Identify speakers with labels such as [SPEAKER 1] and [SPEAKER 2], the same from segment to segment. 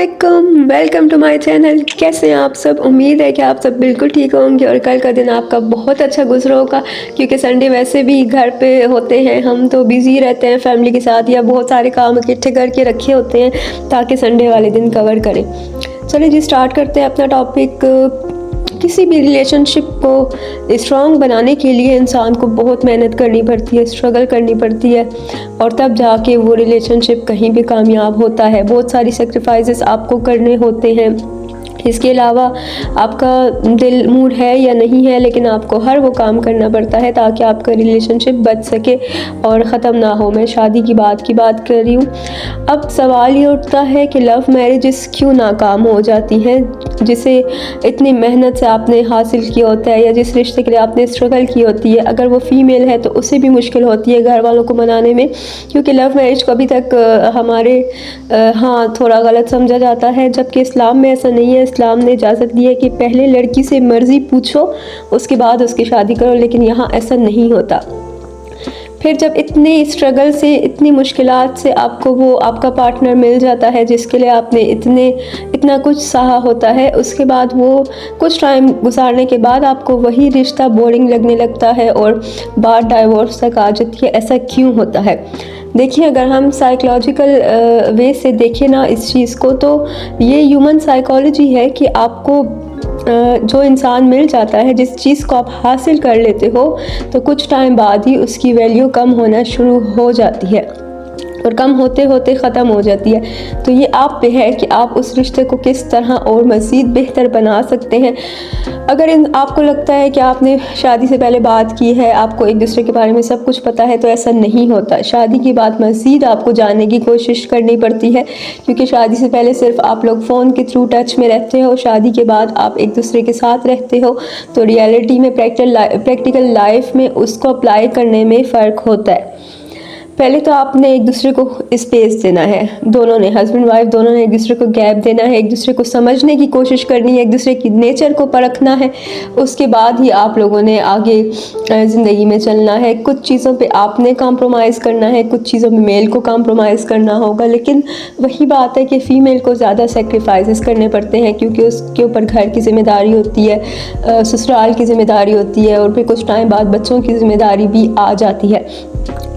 [SPEAKER 1] अस्सलामुअलैकुम, welcome to my channel. कैसे हैं आप सब? उम्मीद है कि आप सब बिल्कुल ठीक होंगे और कल का दिन आपका बहुत अच्छा गुजरा होगा, क्योंकि संडे वैसे भी घर पे होते हैं, हम तो बिज़ी रहते हैं फैमिली के साथ या बहुत सारे काम इकट्ठे करके रखे होते हैं ताकि संडे वाले दिन कवर करें। चलिए जी, स्टार्ट करते हैं अपना टॉपिक। किसी भी रिलेशनशिप को स्ट्रॉन्ग बनाने के लिए इंसान को बहुत मेहनत करनी पड़ती है, स्ट्रगल करनी पड़ती है और तब जाके वो रिलेशनशिप कहीं भी कामयाब होता है। बहुत सारी सेक्रीफाइसेस आपको करने होते हैं। इसके अलावा आपका दिल मूड है या नहीं है, लेकिन आपको हर वो काम करना पड़ता है ताकि आपका रिलेशनशिप बच सके और ख़त्म ना हो। मैं शादी की बात कर रही हूँ। अब सवाल ये उठता है कि लव मैरिजेस क्यों नाकाम हो जाती हैं, जिसे इतनी मेहनत से आपने हासिल किया होता है या जिस रिश्ते के लिए आपने स्ट्रगल की होती है। अगर वो फ़ीमेल है तो उसे भी मुश्किल होती है घर वालों को मनाने में, क्योंकि लव मैरिज को अभी तक हमारे थोड़ा गलत समझा जाता है, जबकि इस्लाम में ऐसा नहीं है। इस्लाम ने इजाज़त दी है कि पहले लड़की से मर्ज़ी पूछो, उसके बाद उसकी शादी करो, लेकिन यहाँ ऐसा नहीं होता। फिर जब इतनी स्ट्रगल से, इतनी मुश्किलात से आपको वो आपका पार्टनर मिल जाता है जिसके लिए आपने इतना कुछ सहा होता है, उसके बाद वो कुछ टाइम गुजारने के बाद आपको वही रिश्ता बोरिंग लगने लगता है और बात डाइवोर्स तक आ जाती है। ऐसा क्यों होता है? देखिए, अगर हम साइकोलॉजिकल वे से देखें ना इस चीज़ को, तो ये ह्यूमन साइकोलॉजी है कि आपको जो इंसान मिल जाता है, जिस चीज़ को आप हासिल कर लेते हो, तो कुछ टाइम बाद ही उसकी वैल्यू कम होना शुरू हो जाती है और कम होते होते ख़त्म हो जाती है। तो ये आप पे है कि आप उस रिश्ते को किस तरह और मज़ीद बेहतर बना सकते हैं। अगर आपको लगता है कि आपने शादी से पहले बात की है, आपको एक दूसरे के बारे में सब कुछ पता है, तो ऐसा नहीं होता। शादी के बाद मज़ीद आपको जानने की कोशिश करनी पड़ती है, क्योंकि शादी से पहले सिर्फ आप लोग फ़ोन के थ्रू टच में रहते हो। शादी के बाद आप एक दूसरे के साथ रहते हो, तो रियलिटी में प्रैक्टिकल लाइफ में उसको अप्लाई करने में फ़र्क होता है। पहले तो आपने एक दूसरे को स्पेस देना है, दोनों ने, हस्बैंड वाइफ दोनों ने एक दूसरे को गैप देना है, एक दूसरे को समझने की कोशिश करनी है, एक दूसरे की नेचर को परखना है। उसके बाद ही आप लोगों ने आगे ज़िंदगी में चलना है। कुछ चीज़ों पे आपने कॉम्प्रोमाइज़ करना है, कुछ चीज़ों में मेल को कॉम्प्रोमाइज़ करना होगा। लेकिन वही बात है कि फ़ीमेल को ज़्यादा सेक्रीफाइसेस करने पड़ते हैं, क्योंकि उसके ऊपर घर की ज़िम्मेदारी होती है, ससुराल की ज़िम्मेदारी होती है और फिर कुछ टाइम बाद बच्चों की ज़िम्मेदारी भी आ जाती है।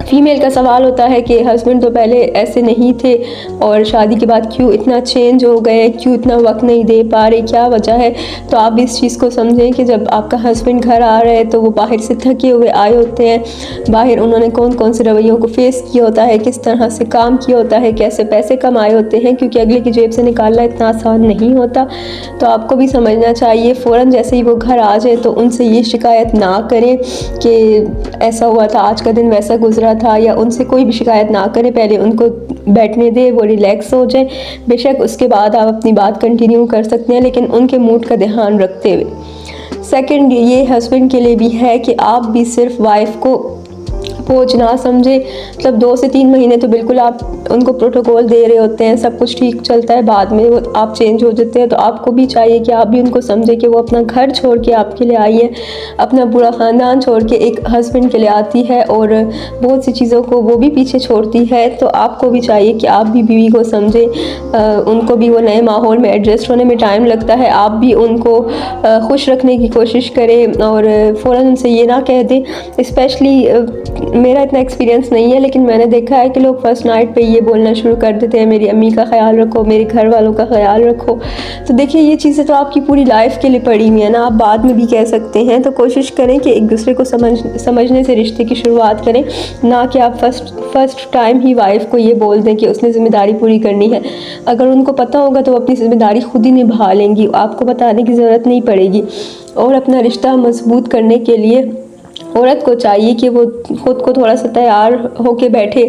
[SPEAKER 1] फ़ीमेल का सवाल होता है कि हस्बैंड तो पहले ऐसे नहीं थे और शादी के बाद क्यों इतना चेंज हो गए, क्यों इतना वक्त नहीं दे पा रहे, क्या वजह है? तो आप भी इस चीज़ को समझें कि जब आपका हस्बैंड घर आ रहे हैं तो वो बाहर से थके हुए आए होते हैं। बाहर उन्होंने कौन कौन से रवैयों को फेस किया होता है, किस तरह से काम किया होता है, कैसे पैसे कमाए होते हैं, क्योंकि अगले की जेब से निकालना इतना आसान नहीं होता। तो आपको भी समझना चाहिए। फ़ौरन जैसे ही वो घर आ जाए तो उनसे ये शिकायत ना करें कि ऐसा हुआ था, आज का दिन वैसा गुजरा था, या उनसे कोई भी शिकायत ना करें। पहले उनको बैठने दे, वो रिलैक्स हो जाए। बेशक उसके बाद आप अपनी बात कंटिन्यू कर सकते हैं, लेकिन उनके मूड का ध्यान रखते हुए। सेकंड, ये हस्बैंड के लिए भी है कि आप भी सिर्फ वाइफ को बोझ ना समझे। मतलब 2 से 3 महीने तो बिल्कुल आप उनको प्रोटोकॉल दे रहे होते हैं, सब कुछ ठीक चलता है, बाद में वो आप चेंज हो जाते हैं। तो आपको भी चाहिए कि आप भी उनको समझें कि वो अपना घर छोड़ के आपके लिए आई है, अपना पूरा ख़ानदान छोड़ के एक हस्बैंड के लिए आती है और बहुत सी चीज़ों को वो भी पीछे छोड़ती है। तो आपको भी चाहिए कि आप भी बीवी को समझें। उनको भी वो नए माहौल में एडजस्ट होने में टाइम लगता है, आप भी उनको खुश रखने की कोशिश करें और फ़ौरन उनसे ये ना कह दें। स्पेशली मेरा इतना एक्सपीरियंस नहीं है, लेकिन मैंने देखा है कि लोग फर्स्ट नाइट पे ये बोलना शुरू कर देते हैं, मेरी अम्मी का ख्याल रखो, मेरे घर वालों का ख्याल रखो। तो देखिए, ये चीज़ें तो आपकी पूरी लाइफ के लिए पड़ी हुई है ना, आप बाद में भी कह सकते हैं। तो कोशिश करें कि एक दूसरे को समझने से रिश्ते की शुरुआत करें, ना कि आप फर्स्ट टाइम ही वाइफ को ये बोल दें कि उसने ज़िम्मेदारी पूरी करनी है। अगर उनको पता होगा तो वो अपनी ज़िम्मेदारी खुद ही निभा लेंगी, आपको बताने की ज़रूरत नहीं पड़ेगी। और अपना रिश्ता मजबूत करने के लिए औरत को चाहिए कि वो ख़ुद को थोड़ा सा तैयार होके बैठे।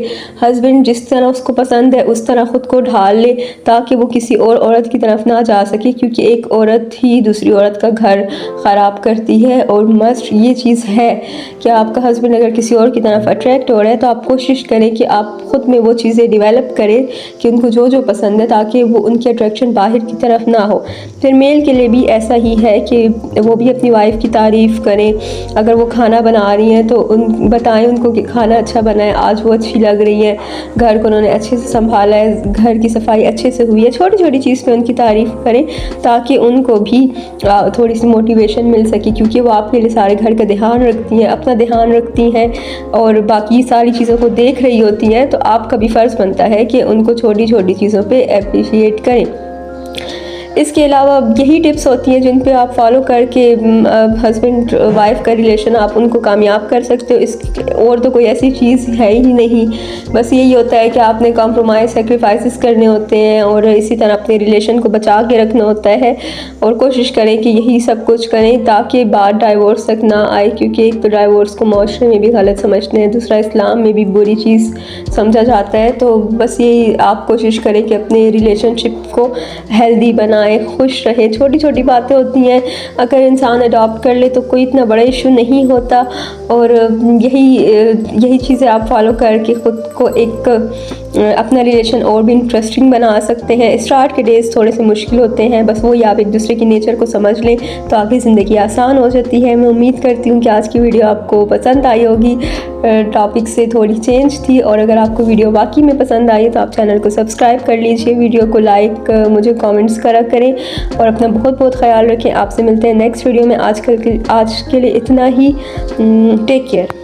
[SPEAKER 1] हस्बैंड जिस तरह उसको पसंद है उस तरह ख़ुद को ढाल ले, ताकि वो किसी और औरत की तरफ ना जा सके, क्योंकि एक औरत ही दूसरी औरत का घर ख़राब करती है। और मस्ट ये चीज़ है कि आपका हस्बैंड अगर किसी और की तरफ अट्रैक्ट हो रहा है तो आप कोशिश करें कि आप ख़ुद में वो चीज़ें डेवलप करें कि उनको जो जो पसंद है, ताकि वो उनकी अट्रैक्शन बाहर की तरफ ना हो। फिर मेल के लिए भी ऐसा ही है कि वो भी अपनी वाइफ की तारीफ़ करें। अगर वो खाना खाना बना रही हैं तो बताएं उनको कि खाना अच्छा बना है, आज वो अच्छी लग रही है, घर को उन्होंने अच्छे से संभाला है, घर की सफाई अच्छे से हुई है। छोटी छोटी चीज़ पे उनकी तारीफ़ करें ताकि उनको भी थोड़ी सी मोटिवेशन मिल सके, क्योंकि वो आपके लिए सारे घर का ध्यान रखती हैं, अपना ध्यान रखती हैं और बाकी सारी चीज़ों को देख रही होती हैं। तो आपका भी फ़र्ज़ बनता है कि उनको छोटी छोटी चीज़ों पे अप्रिशिएट करें। इसके अलावा यही टिप्स होती हैं जिन पे आप फॉलो करके हस्बैंड वाइफ का रिलेशन आप उनको कामयाब कर सकते हो। इस और तो कोई ऐसी चीज़ है ही नहीं, बस यही होता है कि आपने कॉम्प्रोमाइज़ सेक्रीफाइसेस करने होते हैं और इसी तरह अपने रिलेशन को बचा के रखना होता है। और कोशिश करें कि यही सब कुछ करें ताकि बात डाइवोर्स तक ना आए, क्योंकि एक तो डाइवोर्स को माशरे में भी गलत समझते हैं, दूसरा इस्लाम में भी बुरी चीज़ समझा जाता है। तो बस यही आप कोशिश करें कि अपने रिलेशनशिप को हेल्दी बनाएं, खुश रहें। छोटी छोटी बातें होती हैं, अगर इंसान अडॉप्ट कर ले तो कोई इतना बड़ा इशू नहीं होता। और यही चीज़ें आप फॉलो करके ख़ुद को एक अपना रिलेशन और भी इंटरेस्टिंग बना सकते हैं। स्टार्ट के डेज़ थोड़े से मुश्किल होते हैं, बस वही आप एक दूसरे की नेचर को समझ लें तो आगे ज़िंदगी आसान हो जाती है। मैं उम्मीद करती हूँ कि आज की वीडियो आपको पसंद आई होगी, टॉपिक से थोड़ी चेंज थी। और अगर आपको वीडियो वाकई में पसंद आई तो आप चैनल को सब्सक्राइब कर लीजिए, वीडियो को लाइक मुझे कमेंट्स करा करें और अपना बहुत बहुत ख्याल रखें। आपसे मिलते हैं नेक्स्ट वीडियो में। आज के लिए इतना ही। Take care.